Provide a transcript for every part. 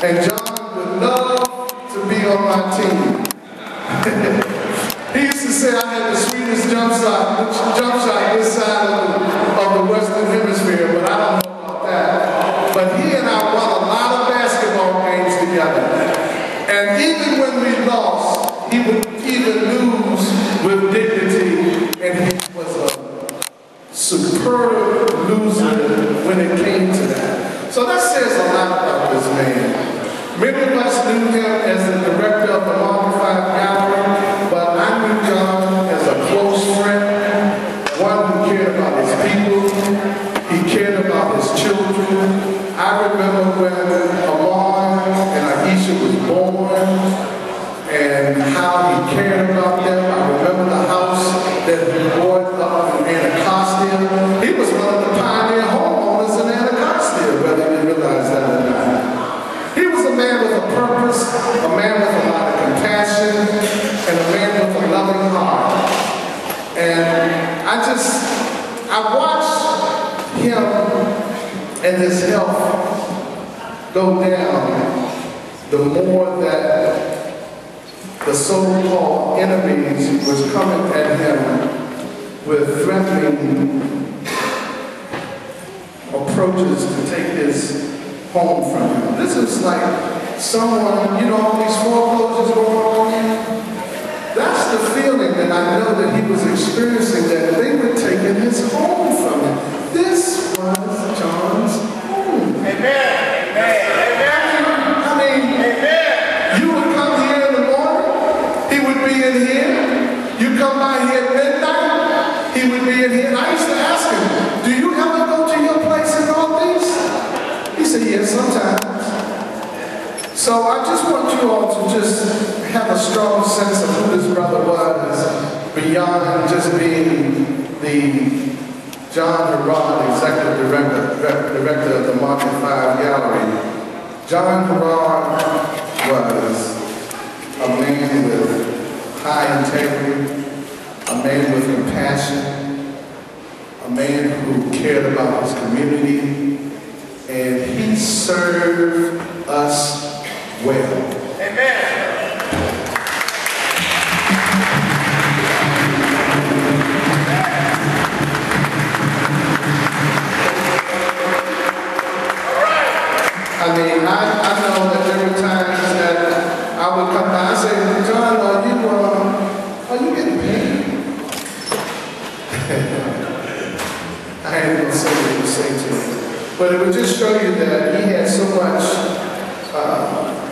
And John would love to be on my team. He used to say I had the sweetest jump shot this side of the Western Hemisphere, but I don't know about that. But he and I won a lot of basketball games together. And even when we lost, he would even lose with dignity, and he was a superb loser when it came to that. So that says a lot about this man. Many of us knew him as the director of the Mark 5 Gallery, but I knew John as a close friend, one who cared about his people, he cared about his children. I remember when Amon and Aisha was born and how he cared about them. I remember the house that he bought up in Anacostia. He was one of the pioneer homeowners in Anacostia, whether you realize that or not. He was a man with a purpose, a man with a lot of compassion, and a man with a loving heart. And I watched him and his health go down the more that the so-called enemies was coming at him with threatening approaches to take his home from him. This is like someone, you know, all these foreclosures going on here. That's the feeling that I know that he was experiencing, that they were taking his home from him. This was John's home. Amen. You would come here in the morning, he would be in here. You come by here at midnight, he would be in here. And I used to ask him, do you ever go to your place in Northeast? He said, yes, sometimes. So I just want you all to just have a strong sense of who this brother was, beyond just being the John Harrod, executive director of the Market 5 Gallery. John Harrod was a man with high integrity, a man with compassion, a man who cared about his community, and he served us well. Amen. I mean, I know that there were times that I would come by and say, John, are you getting paid? I ain't gonna say what you say to him. But it would just show you that he had so much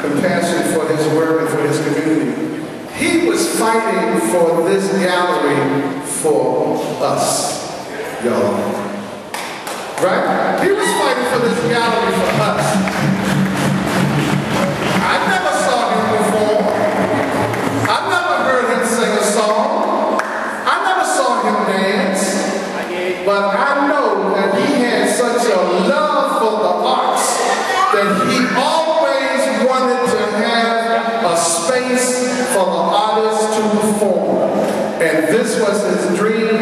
compassion for his work and for his community. He was fighting for this gallery for us, y'all. Right? He was fighting for this gallery for us. I never saw him perform. I never heard him sing a song. I never saw him dance. But I know that he had such a love for the arts that he always wanted to have a space for the artists to perform. And this was his dream.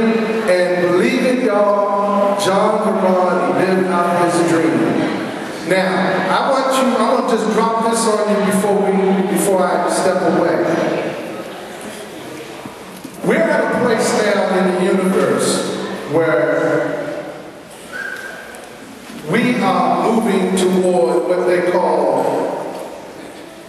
And believe it, y'all, John Harrod lived out his dream. Now, I want to just drop this on you before I step away. We're at a place now in the universe where we are moving toward what they call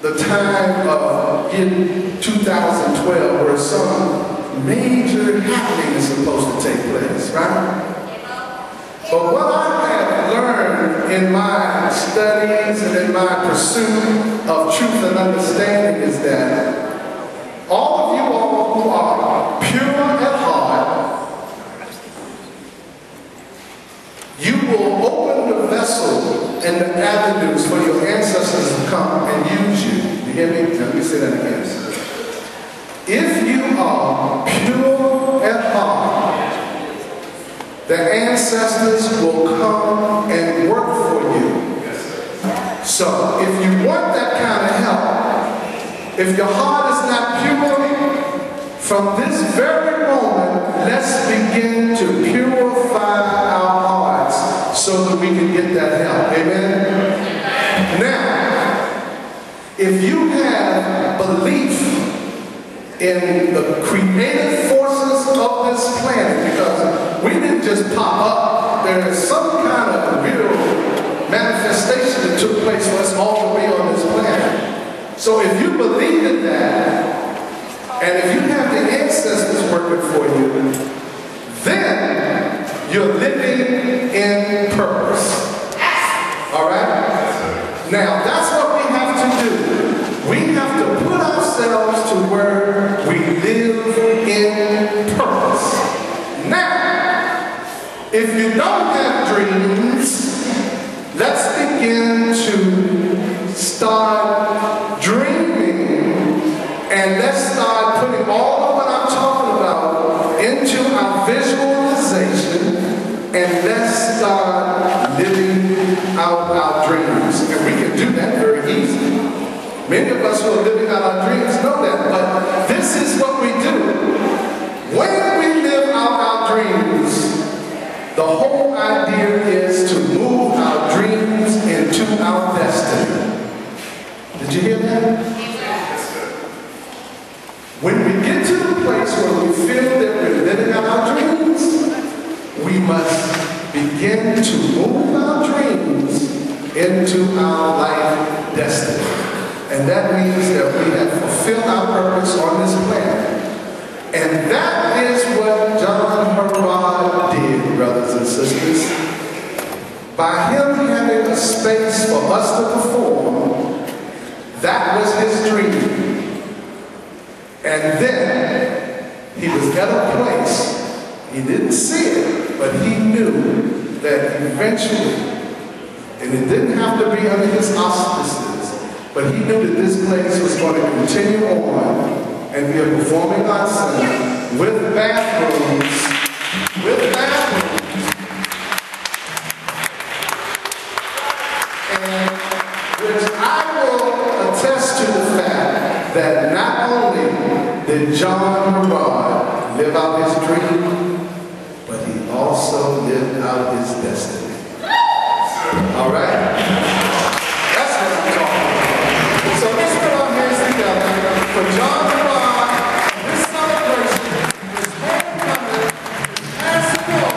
the time of in 2012, where some major happening is supposed to take place, right? But what I have learned in my studies and in my pursuit of truth and understanding is that all of you all who are pure at heart, you will open the vessel and the avenues for your ancestors to come and use you. You hear me? Let me say that again. If you are pure at heart, the ancestors will come and work for you. So if you want that kind of help, if your heart is not pure, from this very moment, let's begin to purify our hearts so that we can get that help. Amen? Now, in the creative forces of this planet, because we didn't just pop up. There is some kind of real manifestation that took place for us all to be on this planet. So if you believe in that, and if you have the ancestors working for you, then you're living in purpose. All right? Now, that's what we have to do. We have to put ourselves to where we live in purpose. Now, if you don't have dreams, let's begin to start dreaming, and let's start putting all of what I'm talking about into our visualization, and let's start living out our dreams. And we can do that very easily. Many of us who are living out our dreams know that, but this is what we do. When we live out our dreams, the whole idea is to move our dreams into our destiny. Did you hear that? When we get to the place where we feel that we're living out our dreams, we must begin to move our dreams into our life destiny. And that means that we have fulfilled our purpose on this planet. And that is what John Harrod did, brothers and sisters. By him having a space for us to perform, that was his dream. And then he was at a place, he didn't see it, but he knew that eventually, and it didn't have to be under his auspices, but he knew that this place was going to continue on and be a performing arts center with bathrooms, and which I will attest to the fact that not only did John Harrod live out his dream, but he also lived out his destiny. All right? That's what I'm talking about. So let's put our hands together for John Harrod. This celebration is homecoming, is passing on.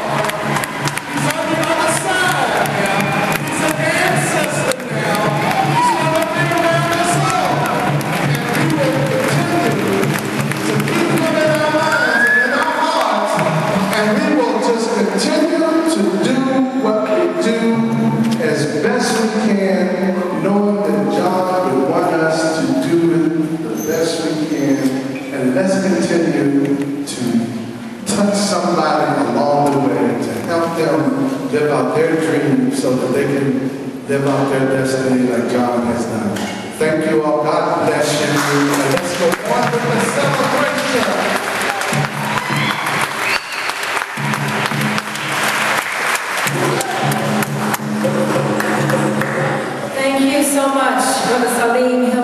He's on the other side now. He's an ancestor now. He's going to be around us all. And we will continue to keep him in our minds and in our hearts. And we will just continue to do what we do as best we can, knowing that John would want us to do it the best we can. And let's continue to touch somebody along the way to help them live out their dreams so that they can live out their destiny like John has done. Thank you all. God bless you. And let's go on with the celebration. Thank you so much, Brother Salim.